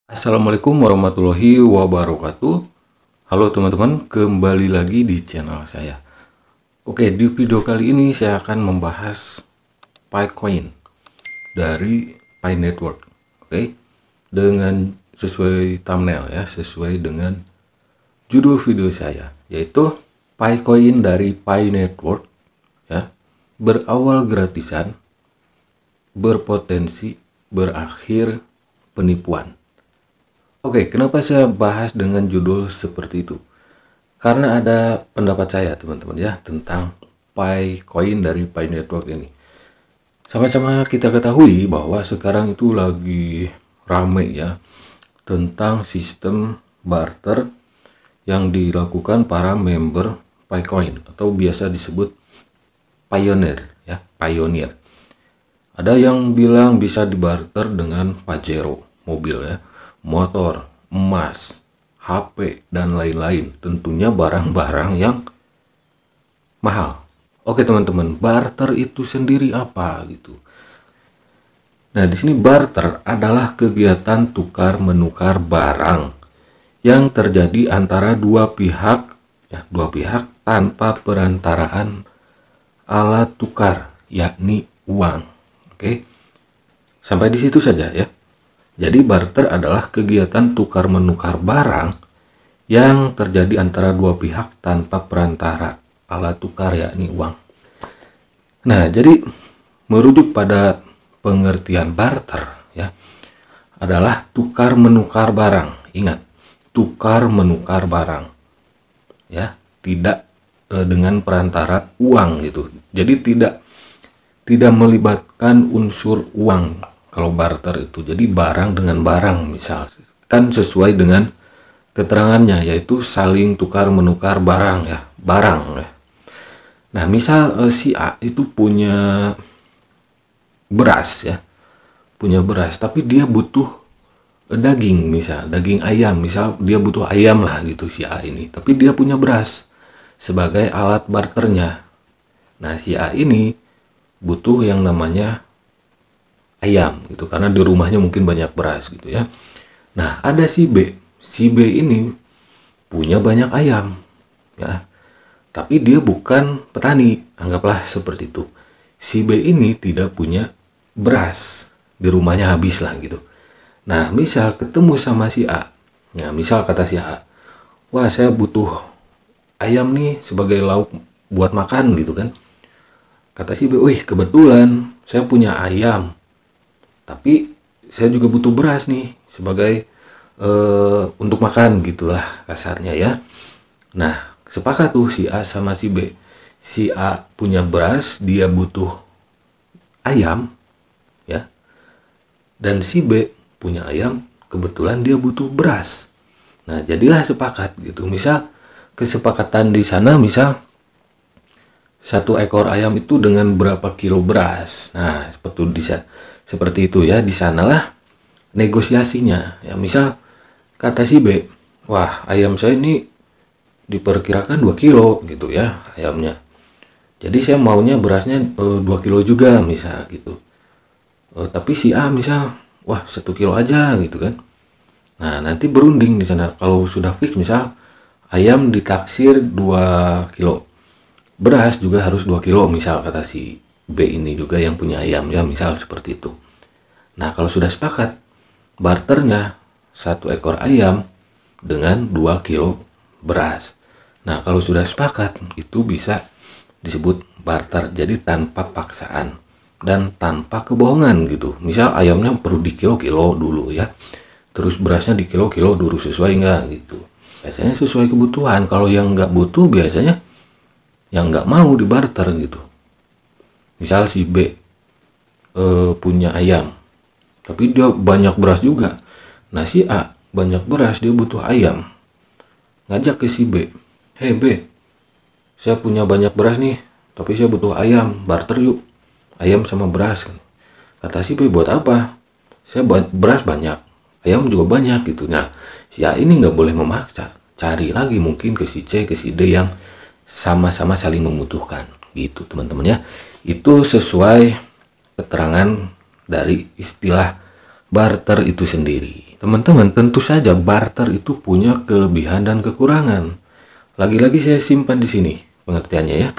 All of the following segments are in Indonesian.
Assalamualaikum warahmatullahi wabarakatuh. Halo teman-teman, kembali lagi di channel saya. Oke, di video kali ini saya akan membahas Picoin dari Pi Network. Oke, dengan sesuai thumbnail ya, sesuai dengan judul video saya, yaitu Picoin dari Pi Network ya, berawal gratisan, berpotensi berakhir penipuan. Oke, kenapa saya bahas dengan judul seperti itu? Karena ada pendapat saya, teman-teman ya, tentang Picoin dari Pi Network ini. Sama-sama kita ketahui bahwa sekarang itu lagi rame ya tentang sistem barter yang dilakukan para member Picoin atau biasa disebut pioneer ya, pioneer. Ada yang bilang bisa dibarter dengan Pajero, mobil ya, motor, emas, HP, dan lain-lain. Tentunya barang-barang yang mahal. Oke teman-teman, barter itu sendiri apa gitu? Nah, di sini barter adalah kegiatan tukar menukar barang yang terjadi antara dua pihak tanpa perantaraan alat tukar, yakni uang. Oke. Sampai di situ saja ya. Jadi barter adalah kegiatan tukar menukar barang yang terjadi antara dua pihak tanpa perantara alat tukar yakni uang. Nah, jadi merujuk pada pengertian barter ya adalah tukar menukar barang. Ingat, tukar menukar barang. Ya, tidak dengan perantara uang gitu. Jadi tidak melibatkan unsur uang. Kalau barter itu jadi barang dengan barang, misal kan sesuai dengan keterangannya, yaitu saling tukar menukar barang ya, barang ya. Nah, misal si A itu punya beras ya, tapi dia butuh daging, misal daging ayam, misal dia butuh ayam lah gitu si A ini, tapi dia punya beras sebagai alat barternya. Nah, si A ini butuh yang namanya ayam gitu karena di rumahnya mungkin banyak beras gitu ya. Nah, ada si B. Si B ini punya banyak ayam ya. Tapi dia bukan petani, anggaplah seperti itu. Si B ini tidak punya beras, di rumahnya habis lah gitu. Nah, misal ketemu sama si A. Nah, misal kata si A, "Wah, saya butuh ayam nih sebagai lauk buat makan," gitu kan. Kata si B, "Wih, kebetulan saya punya ayam. Tapi saya juga butuh beras nih sebagai untuk makan," gitulah kasarnya ya. Nah, sepakat tuh si A sama si B. Si A punya beras, dia butuh ayam ya. Dan si B punya ayam, kebetulan dia butuh beras. Nah, jadilah sepakat gitu. Misal kesepakatan di sana misal 1 ekor ayam itu dengan berapa kilo beras. Nah, seperti itu ya, di sanalah negosiasinya ya. Misal kata si B, "Wah, ayam saya ini diperkirakan 2 kilo gitu ya ayamnya, jadi saya maunya berasnya 2 kilo juga," misal gitu. Tapi si A misal, "Wah, 1 kilo aja," gitu kan. Nah, nanti berunding di sana. Kalau sudah fix misal ayam ditaksir 2 kilo, beras juga harus 2 kilo misal kata si B ini juga yang punya ayam ya, misal seperti itu. Nah, kalau sudah sepakat, barternya 1 ekor ayam dengan 2 kilo beras. Nah, kalau sudah sepakat, itu bisa disebut barter. Jadi tanpa paksaan dan tanpa kebohongan gitu. Misal ayamnya perlu di kilo-kilo dulu ya, terus berasnya di kilo-kilo dulu, sesuai nggak gitu. Biasanya sesuai kebutuhan. Kalau yang nggak butuh biasanya yang nggak mau dibarter gitu. Misal si B punya ayam, tapi dia banyak beras juga. Nah, si A banyak beras, dia butuh ayam. Ngajak ke si B, "Hei B, saya punya banyak beras nih, tapi saya butuh ayam, barter yuk. Ayam sama beras." Kata si B, "Buat apa? Saya beras banyak, ayam juga banyak," gitu. Nah, si A ini nggak boleh memaksa. Cari lagi mungkin ke si C, ke si D yang sama-sama saling membutuhkan gitu teman-teman ya. Itu sesuai keterangan dari istilah barter itu sendiri. Teman-teman, tentu saja barter itu punya kelebihan dan kekurangan. Lagi-lagi saya simpan di sini pengertiannya ya.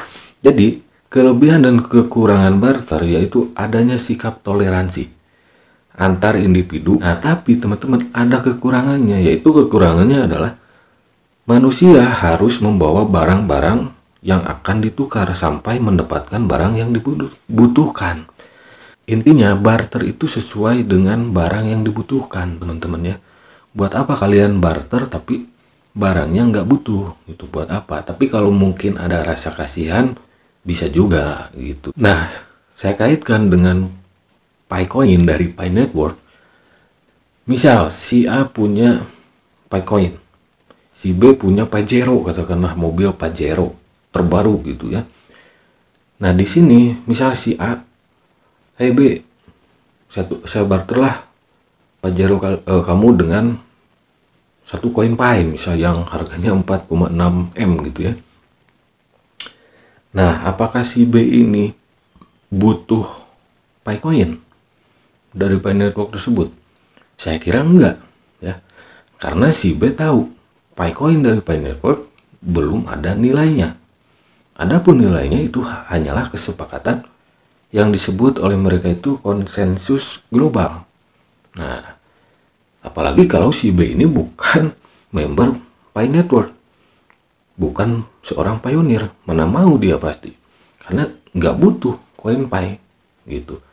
Jadi, kelebihan dan kekurangan barter yaitu adanya sikap toleransi antar individu. Nah, tapi teman-teman ada kekurangannya, yaitu kekurangannya adalah manusia harus membawa barang-barang yang akan ditukar sampai mendapatkan barang yang dibutuhkan. Intinya barter itu sesuai dengan barang yang dibutuhkan, teman-teman ya. Buat apa kalian barter tapi barangnya nggak butuh, itu buat apa? Tapi kalau mungkin ada rasa kasihan, bisa juga gitu. Nah, saya kaitkan dengan Picoin dari Pi Network. Misal si A punya Picoin, si B punya Pajero, katakanlah mobil Pajero terbaru gitu ya. Nah di sini misal si A, hey B, saya barterlah Pajero kamu dengan satu koin Pi misal yang harganya 4,6 M gitu ya. Nah apakah si B ini butuh Picoin dari Pi Network tersebut? Saya kira enggak ya, karena si B tahu Picoin dari Pi Network belum ada nilainya. Adapun nilainya itu hanyalah kesepakatan yang disebut oleh mereka itu konsensus global. Nah, apalagi kalau si B ini bukan member Pi Network, bukan seorang pionir, mana mau dia pasti, karena nggak butuh koin Pi gitu.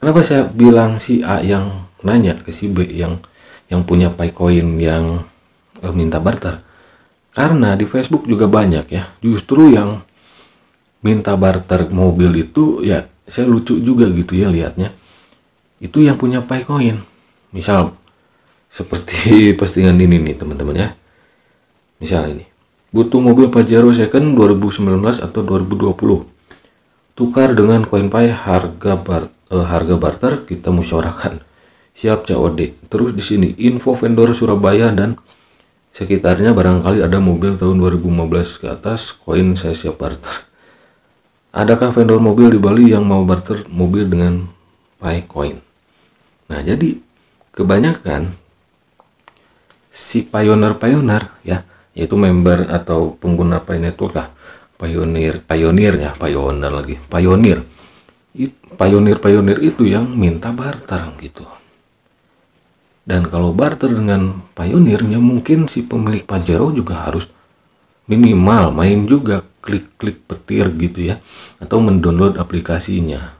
Kenapa saya bilang si A yang nanya ke si B yang punya Picoin yang minta barter? Karena di Facebook juga banyak ya, justru yang minta barter mobil itu ya saya lucu juga gitu ya lihatnya. Itu yang punya Picoin. Misal seperti postingan ini nih teman-teman ya. Misal ini, butuh mobil Pajero second 2019 atau 2020. Tukar dengan koin Pi, harga barter kita musyawarahkan. Siap COD. Terus di sini info vendor Surabaya dan sekitarnya, barangkali ada mobil tahun 2015 ke atas, koin saya siap barter. Adakah vendor mobil di Bali yang mau barter mobil dengan Picoin? Nah, jadi kebanyakan si pioneer ya, yaitu member atau pengguna Pi Network lah, pioneer itu yang minta barter gitu. Dan kalau barter dengan pionirnya, mungkin si pemilik Pajero juga harus minimal main juga, klik-klik petir gitu ya, atau mendownload aplikasinya.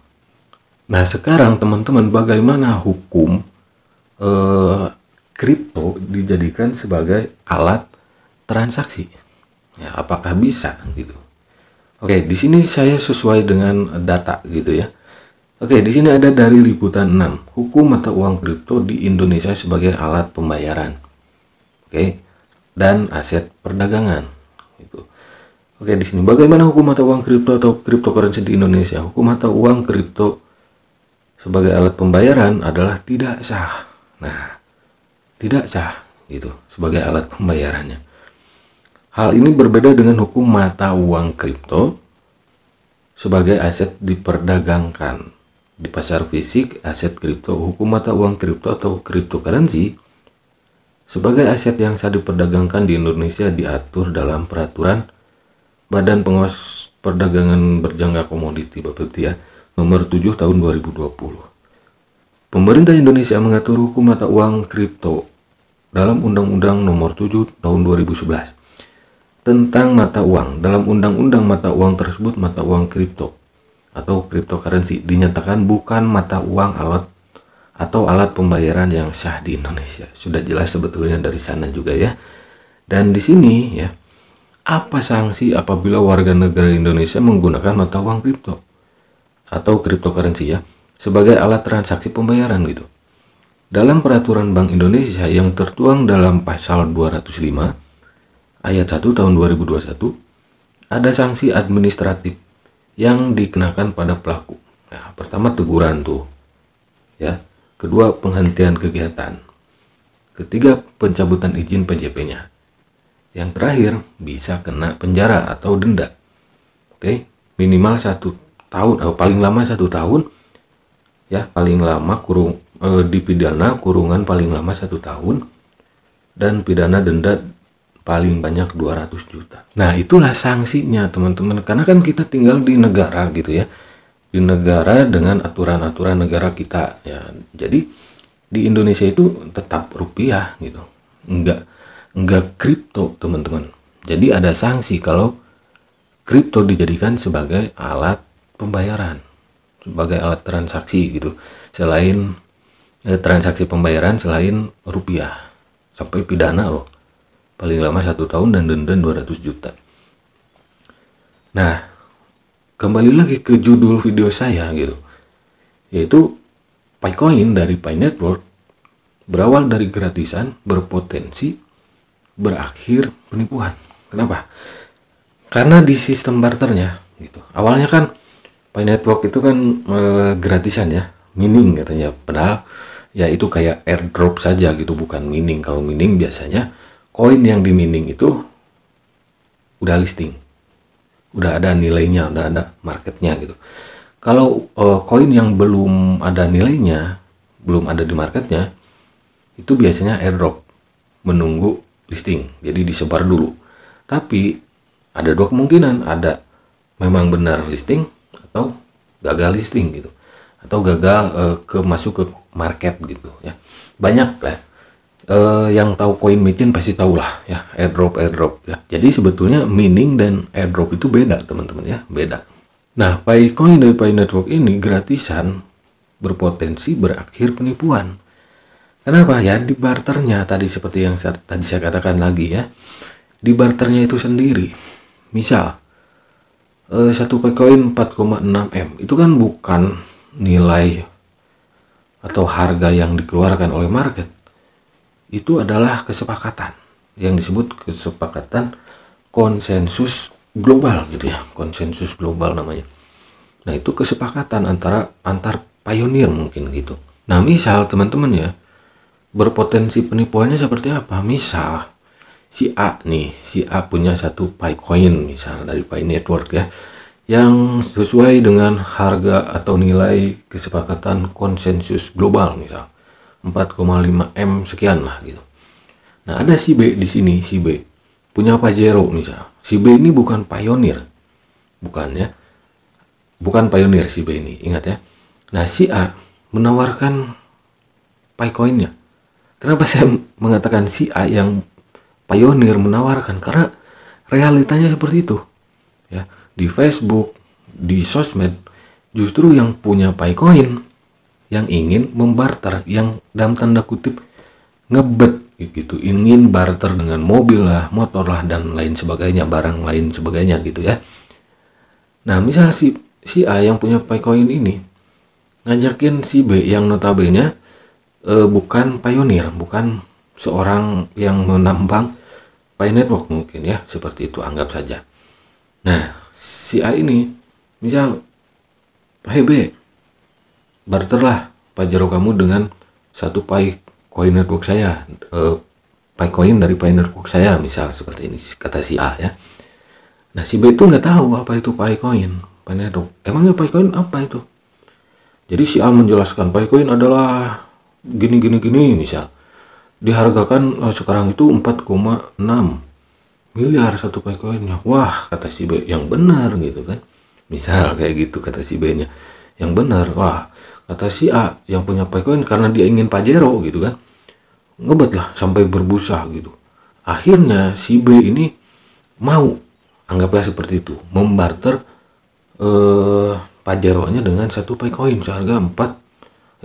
Nah sekarang teman-teman, bagaimana hukum kripto dijadikan sebagai alat transaksi? Ya, apakah bisa gitu? Oke, di sini saya sesuai dengan data gitu ya. Oke, di sini ada dari liputan 6, hukum mata uang kripto di Indonesia sebagai alat pembayaran. Oke, dan aset perdagangan. Gitu. Oke, di sini bagaimana hukum mata uang kripto atau cryptocurrency di Indonesia? Hukum mata uang kripto sebagai alat pembayaran adalah tidak sah. Nah, tidak sah gitu sebagai alat pembayarannya. Hal ini berbeda dengan hukum mata uang kripto sebagai aset diperdagangkan di pasar fisik. Aset kripto, hukum mata uang kripto atau cryptocurrency sebagai aset yang sah diperdagangkan di Indonesia diatur dalam peraturan Badan Pengawas Perdagangan Berjangka Komoditi (Bapepti) nomor 7 tahun 2020. Pemerintah Indonesia mengatur hukum mata uang kripto dalam Undang-Undang nomor 7 tahun 2011 tentang mata uang. Dalam undang-undang mata uang tersebut, mata uang kripto atau cryptocurrency dinyatakan bukan mata uang alat pembayaran yang sah di Indonesia. Sudah jelas sebetulnya dari sana juga ya. Dan di sini ya, apa sanksi apabila warga negara Indonesia menggunakan mata uang kripto atau cryptocurrency ya sebagai alat transaksi pembayaran gitu? Dalam peraturan Bank Indonesia yang tertuang dalam pasal 205 ayat 1 tahun 2021, ada sanksi administratif yang dikenakan pada pelaku. Nah, pertama teguran tuh ya, kedua penghentian kegiatan, ketiga pencabutan izin PJP-nya, yang terakhir bisa kena penjara atau denda. Oke, minimal 1 tahun atau paling lama 1 tahun ya, paling lama dipidana kurungan paling lama 1 tahun dan pidana denda paling banyak 200 juta. Nah, itulah sanksinya teman-teman, karena kan kita tinggal di negara gitu ya, di negara dengan aturan-aturan negara kita ya. Jadi di Indonesia itu tetap rupiah gitu, enggak kripto teman-teman. Jadi ada sanksi kalau kripto dijadikan sebagai alat pembayaran, sebagai alat transaksi gitu, selain transaksi pembayaran selain rupiah, sampai pidana loh, paling lama 1 tahun dan denda 200 juta. Nah, kembali lagi ke judul video saya gitu, yaitu PiCoin dari Pi Network berawal dari gratisan, berpotensi berakhir penipuan. Kenapa? Karena di sistem barternya gitu. Awalnya kan Pi Network itu kan gratisan ya, mining katanya. Padahal ya itu kayak airdrop saja gitu, bukan mining. Kalau mining biasanya koin yang di mining itu udah listing, udah ada nilainya, udah ada marketnya gitu. Kalau koin yang belum ada nilainya, belum ada di marketnya, itu biasanya airdrop, menunggu listing, jadi disebar dulu. Tapi ada 2 kemungkinan, ada memang benar listing atau gagal listing gitu, atau gagal masuk ke market gitu ya. Banyak lah yang tahu koin micin pasti tahu lah ya, airdrop ya. Jadi sebetulnya mining dan airdrop itu beda teman-teman ya, beda. Nah, PiCoin dari Pi Network ini gratisan, berpotensi berakhir penipuan. Kenapa ya? Di barternya tadi, seperti yang tadi saya katakan lagi ya, di barternya itu sendiri. Misal satu PiCoin 4,6 M itu kan bukan nilai atau harga yang dikeluarkan oleh market, itu adalah kesepakatan yang disebut kesepakatan konsensus global gitu ya, konsensus global namanya. Nah, itu kesepakatan antar pioneer mungkin gitu. Nah, misal teman-teman ya, berpotensi penipuannya seperti apa? Misal si A punya satu PiCoin misal dari Pi Network ya, yang sesuai dengan harga atau nilai kesepakatan konsensus global misal 4,5 M sekian lah gitu. Nah, ada si B di sini, si B punya Pajero misal. Si B ini bukan pioneer, bukan ya, bukan pioneer si B ini, ingat ya. Nah, si A menawarkan PiCoinnya. Kenapa saya mengatakan si A yang pioneer menawarkan? Karena realitanya seperti itu ya. Di Facebook, di sosmed, justru yang punya PiCoin yang ingin membarter, yang dalam tanda kutip ngebet gitu, ingin barter dengan mobil lah, motor lah, dan lain sebagainya, barang lain sebagainya gitu ya. Nah, misal si A yang punya PiCoin ini ngajakin si B yang notabene bukan pioneer, bukan seorang yang menambang Pi Network mungkin ya, seperti itu anggap saja. Nah, si A ini misal, "Hey B, barterlah Pajero kamu dengan satu PiCoin network saya, PiCoin dari Pi Network saya," misal seperti ini kata si A ya. Nah, si B itu nggak tahu apa itu PiCoin, Pi Network. Emangnya PiCoin apa itu? Jadi si A menjelaskan PiCoin adalah gini misal. Dihargakan sekarang itu 4,6 miliar satu PiCoinnya. Wah, kata si B, yang benar gitu kan. Misal kayak gitu kata si B-nya. Yang benar. Wah, kata si A yang punya PiCoin, karena dia ingin Pajero gitu kan, ngebet lah sampai berbusa gitu. Akhirnya si B ini mau, anggaplah seperti itu, membarter Pajero-nya dengan satu PiCoin seharga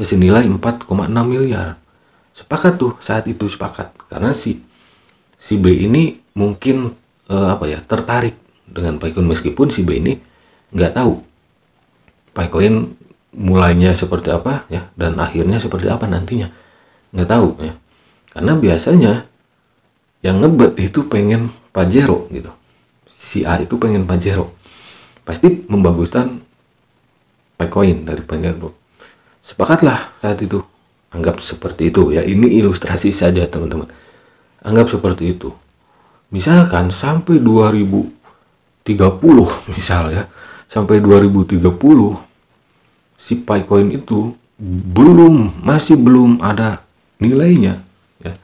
senilai 4,6 miliar. Sepakat tuh, saat itu sepakat, karena si B ini mungkin tertarik dengan PiCoin, meskipun si B ini nggak tahu PiCoin mulainya seperti apa ya, dan akhirnya seperti apa nantinya, nggak tahu ya. Karena biasanya yang ngebet itu pengen Pajero gitu, si A itu pengen Pajero, pasti membaguskan PiCoin dari Pi Network. Sepakatlah saat itu, anggap seperti itu ya, ini ilustrasi saja teman-teman, anggap seperti itu. Misalkan sampai 2030 misal ya, sampai 2030 si PiCoin itu masih belum ada nilainya, ya.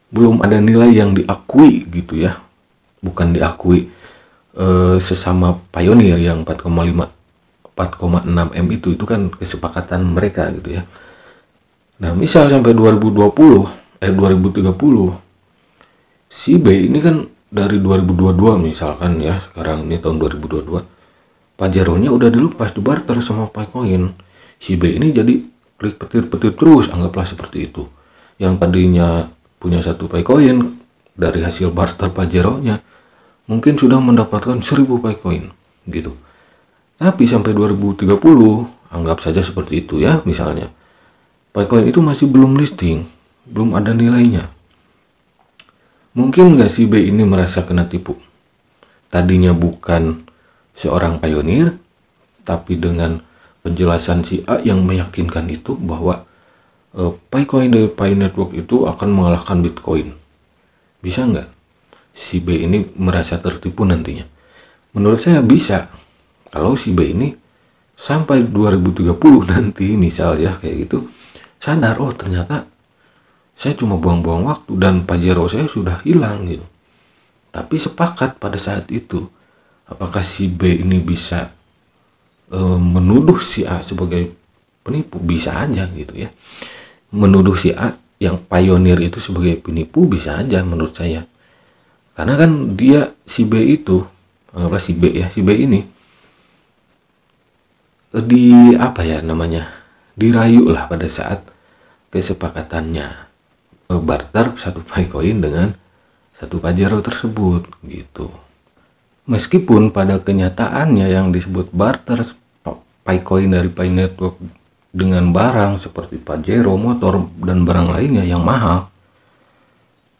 Belum ada nilai yang diakui gitu ya, bukan diakui sesama pionir yang 4,6 M itu kan kesepakatan mereka gitu ya. Nah, misal sampai 2030 si B ini kan dari 2022 misalkan ya, sekarang ini tahun 2022, Pajero-nya udah dilepas, dibarter sama Picoin. Si B ini jadi klik petir-petir terus, anggaplah seperti itu. Yang tadinya punya 1 Picoin dari hasil barter Pajero-nya mungkin sudah mendapatkan 1000 Picoin gitu. Tapi sampai 2030, anggap saja seperti itu ya, misalnya Picoin itu masih belum listing, belum ada nilainya. Mungkin nggak si B ini merasa kena tipu? Tadinya bukan seorang pionir, tapi dengan penjelasan si A yang meyakinkan itu bahwa Picoin dari Pi Network itu akan mengalahkan Bitcoin. Bisa nggak si B ini merasa tertipu nantinya? Menurut saya bisa. Kalau si B ini sampai 2030 nanti misal ya kayak gitu, sadar, oh ternyata saya cuma buang-buang waktu dan Pajero saya sudah hilang gitu. Tapi sepakat pada saat itu, apakah si B ini bisa menuduh si A sebagai penipu? Bisa aja gitu ya. Menuduh si A yang pionir itu sebagai penipu bisa aja menurut saya. Karena kan dia, si B itu, anggaplah si B ya, si B ini dirayu lah pada saat kesepakatannya barter 1 Picoin dengan 1 Pajero tersebut gitu. Meskipun pada kenyataannya yang disebut barter Picoin dari Pi Network dengan barang seperti Pajero, motor, dan barang lainnya yang mahal,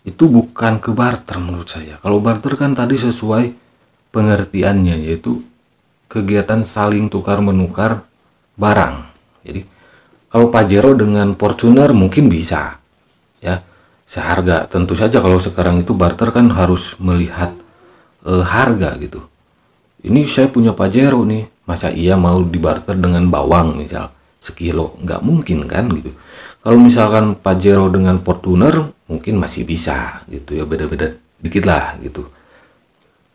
itu bukan ke barter menurut saya. Kalau barter kan tadi sesuai pengertiannya, yaitu kegiatan saling tukar-menukar barang. Jadi kalau Pajero dengan Fortuner mungkin bisa ya seharga. Tentu saja kalau sekarang itu barter kan harus melihat harga gitu. Ini saya punya Pajero nih, masa iya mau dibarter dengan bawang misal sekilo? Nggak mungkin kan gitu. Kalau misalkan Pajero dengan Fortuner mungkin masih bisa gitu ya, beda-beda dikit lah gitu.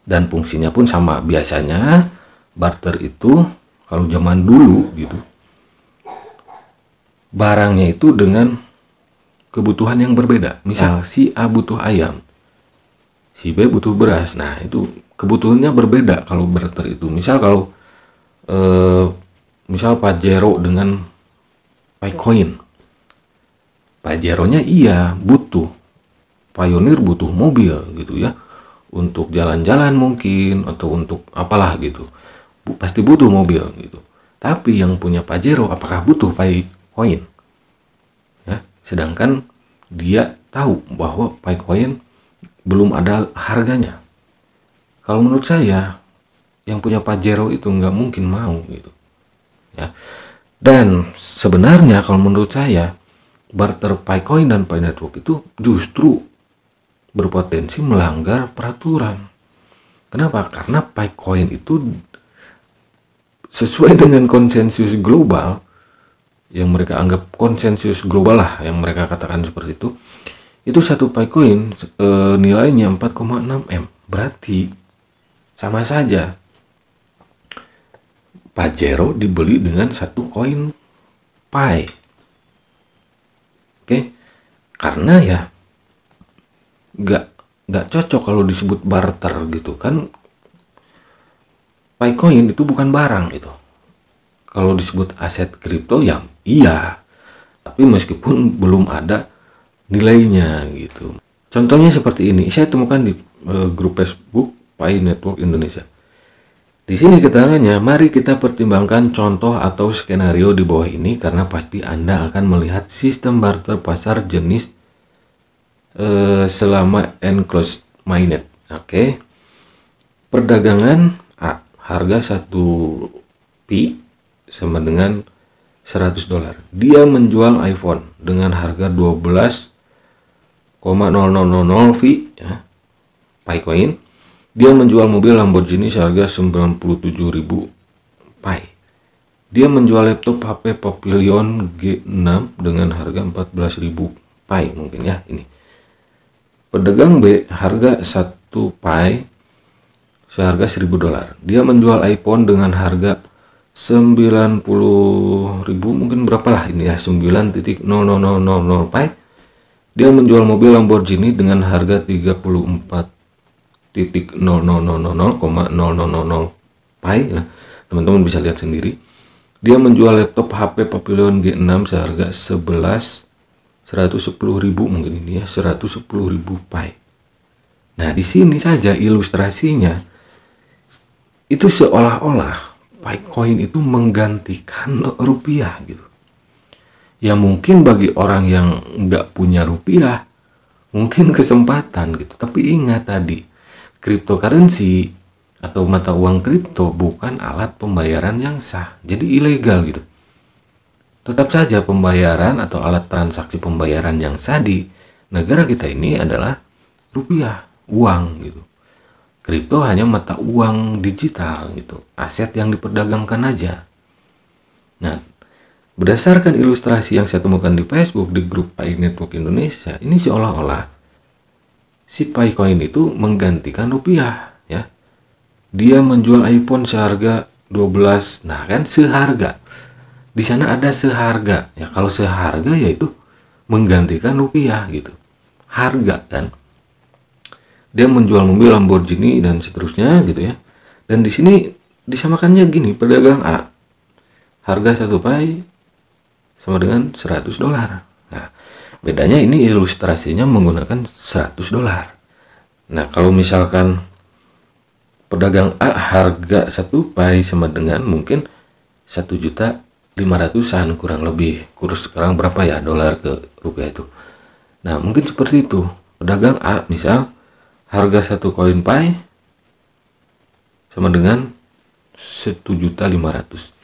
Dan fungsinya pun sama. Biasanya barter itu kalau zaman dulu gitu, barangnya itu dengan kebutuhan yang berbeda. Misal si A butuh ayam, si B butuh beras. Nah itu kebutuhannya berbeda kalau barter itu. Misal kalau misal Pajero dengan Picoin, Pajeronya iya butuh, Pioneer butuh mobil gitu ya, untuk jalan-jalan mungkin atau untuk apalah gitu, pasti butuh mobil gitu. Tapi yang punya Pajero apakah butuh Picoin ya? Sedangkan dia tahu bahwa Picoin belum ada harganya. Kalau menurut saya yang punya Pajero itu nggak mungkin mau gitu ya. Dan sebenarnya kalau menurut saya barter Picoin dan Pi Network itu justru berpotensi melanggar peraturan. Kenapa? Karena Picoin itu sesuai dengan konsensus global yang mereka anggap konsensus global lah, yang mereka katakan seperti itu 1 Picoin nilainya 4,6 M. Berarti sama saja Pajero dibeli dengan 1 koin Pi. Oke? Karena ya nggak cocok kalau disebut barter gitu kan. Picoin itu bukan barang itu. Kalau disebut aset kripto ya iya, tapi meskipun belum ada nilainya gitu. Contohnya seperti ini, saya temukan di grup Facebook Pi Network Indonesia. Di sini keterangannya, mari kita pertimbangkan contoh atau skenario di bawah ini karena pasti Anda akan melihat sistem barter pasar jenis selama enclosed mainnet. Oke. Perdagangan A, harga 1 Pi sama dengan $100. Dia menjual iPhone dengan harga 12,0000 Pi ya, Picoin. Dia menjual mobil Lamborghini seharga 97.000 Pi. Dia menjual laptop HP Pavilion G6 dengan harga 14.000 Pi mungkin ya ini. Pedagang B harga 1 Pi seharga $1.000. Dia menjual iPhone dengan harga 90.000 mungkin berapalah ini ya 9.0000 Pi. Dia menjual mobil Lamborghini dengan harga 34.0000,000 Pi. Nah, teman-teman bisa lihat sendiri. Dia menjual laptop HP Pavilion G6 seharga 110.000 mungkin ini ya 110.000 Pi. Nah, di sini saja ilustrasinya itu seolah-olah Picoin itu menggantikan rupiah gitu. Ya mungkin bagi orang yang nggak punya rupiah mungkin kesempatan gitu. Tapi ingat tadi, cryptocurrency atau mata uang kripto bukan alat pembayaran yang sah, jadi ilegal gitu. Tetap saja pembayaran atau alat transaksi pembayaran yang sah di negara kita ini adalah rupiah, uang gitu. Kripto hanya mata uang digital gitu, aset yang diperdagangkan aja. Nah, berdasarkan ilustrasi yang saya temukan di Facebook di grup Pi Network Indonesia, ini seolah-olah si Picoin itu menggantikan rupiah ya. Dia menjual iPhone seharga 12. Nah, kan seharga. Di sana ada seharga. Ya, kalau seharga yaitu menggantikan rupiah gitu. Harga kan. Dia menjual mobil Lamborghini dan seterusnya gitu ya. Dan di sini disamakannya gini, pedagang A harga 1 Pi sama dengan $100. Nah, bedanya ini ilustrasinya menggunakan $100. Nah, kalau misalkan pedagang A harga 1 Pi sama dengan mungkin 1.500.000-an kurang lebih. Kurs sekarang berapa ya dolar ke rupiah itu. Nah, mungkin seperti itu. Pedagang A misal harga 1 koin Pi sama dengan 1.500.000.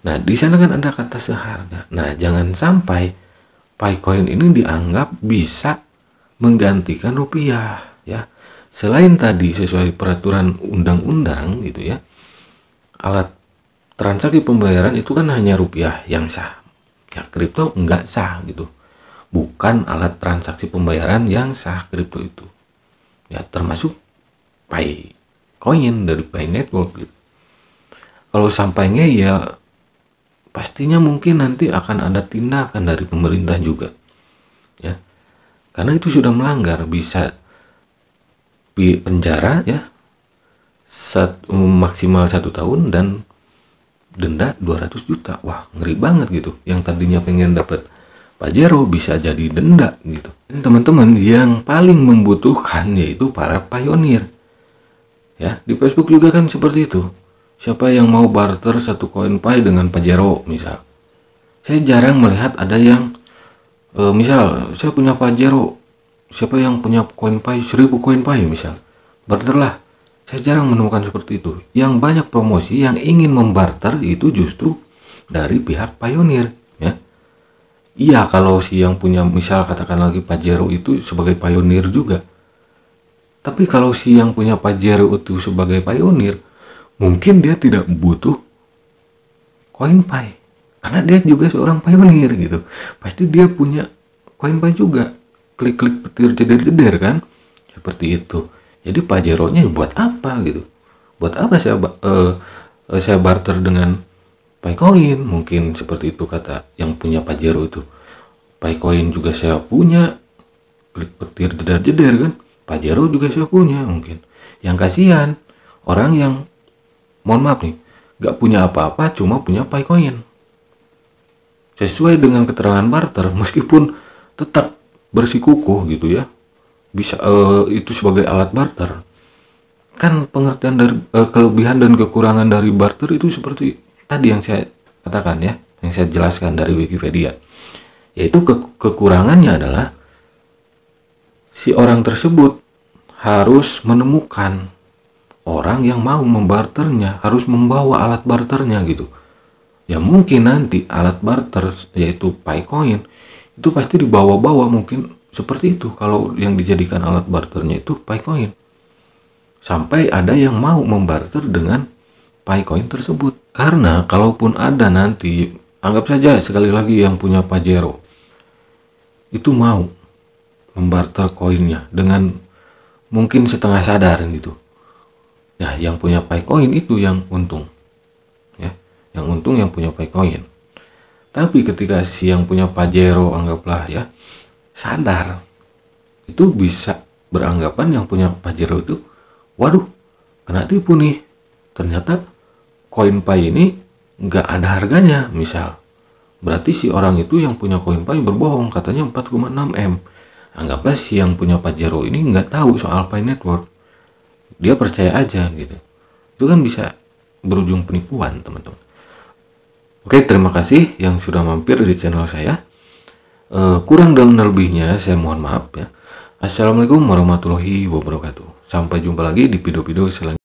Nah, di sana kan ada kata seharga. Nah, jangan sampai Picoin ini dianggap bisa menggantikan rupiah ya. Selain tadi sesuai peraturan undang-undang gitu ya, alat transaksi pembayaran itu kan hanya rupiah yang sah. Ya, kripto enggak sah gitu. Bukan alat transaksi pembayaran yang sah kripto itu. Ya, termasuk Picoin dari Pi Network gitu. Kalau sampai ngeyel, pastinya mungkin nanti akan ada tindakan dari pemerintah juga. Ya. Karena itu sudah melanggar, bisa penjara ya maksimal 1 tahun dan denda 200 juta. Wah, ngeri banget gitu. Yang tadinya pengen dapat Pajero bisa jadi denda gitu. Dan teman-teman yang paling membutuhkan yaitu para pionir. Ya, di Facebook juga kan seperti itu. Siapa yang mau barter 1 koin Pi dengan Pajero misal. Saya jarang melihat ada yang misal saya punya Pajero, siapa yang punya koin Pi 1000 koin Pi misal, barterlah. Saya jarang menemukan seperti itu. Yang banyak promosi yang ingin membarter itu justru dari pihak pionir ya. Iya, kalau si yang punya misal katakan lagi Pajero itu sebagai pionir juga. Tapi kalau si yang punya Pajero itu sebagai pionir, mungkin dia tidak butuh koin Pi karena dia juga seorang pionir gitu. Pasti dia punya koin Pi juga. Klik-klik petir jeder-jeder kan, seperti itu. Jadi Pajero-nya buat apa gitu? Buat apa saya barter dengan Picoin? Mungkin seperti itu kata yang punya Pajero itu. Picoin juga saya punya, klik petir jeder-jeder kan. Pajero juga saya punya mungkin. Yang kasihan orang yang mohon maaf nih, gak punya apa-apa, cuma punya Picoin. Sesuai dengan keterangan barter, meskipun tetap bersikukuh gitu ya, bisa itu sebagai alat barter. Kan pengertian dari kelebihan dan kekurangan dari barter itu seperti tadi yang saya katakan ya, yang saya jelaskan dari Wikipedia. Yaitu kekurangannya adalah si orang tersebut harus menemukan orang yang mau membarternya, harus membawa alat barternya gitu. Ya mungkin nanti alat barter yaitu Picoin itu pasti dibawa-bawa mungkin seperti itu kalau yang dijadikan alat barternya itu Picoin. Sampai ada yang mau membarter dengan Picoin tersebut. Karena kalaupun ada nanti, anggap saja sekali lagi yang punya Pajero itu mau membarter koinnya dengan mungkin setengah sadar gitu. Nah, yang punya Paycoin itu yang untung. Ya, yang untung yang punya Paycoin. Tapi ketika si yang punya Pajero anggaplah ya sadar, itu bisa beranggapan yang punya Pajero itu, waduh, kena tipu nih. Ternyata koin Pai ini nggak ada harganya, misal. Berarti si orang itu yang punya koin Pai berbohong, katanya 4,6 M. Anggaplah si yang punya Pajero ini nggak tahu soal Pai Network. Dia percaya aja gitu. Itu kan bisa berujung penipuan, teman-teman. Oke, terima kasih yang sudah mampir di channel saya. Kurang dan lebihnya saya mohon maaf ya. Assalamualaikum warahmatullahi wabarakatuh. Sampai jumpa lagi di video-video selanjutnya.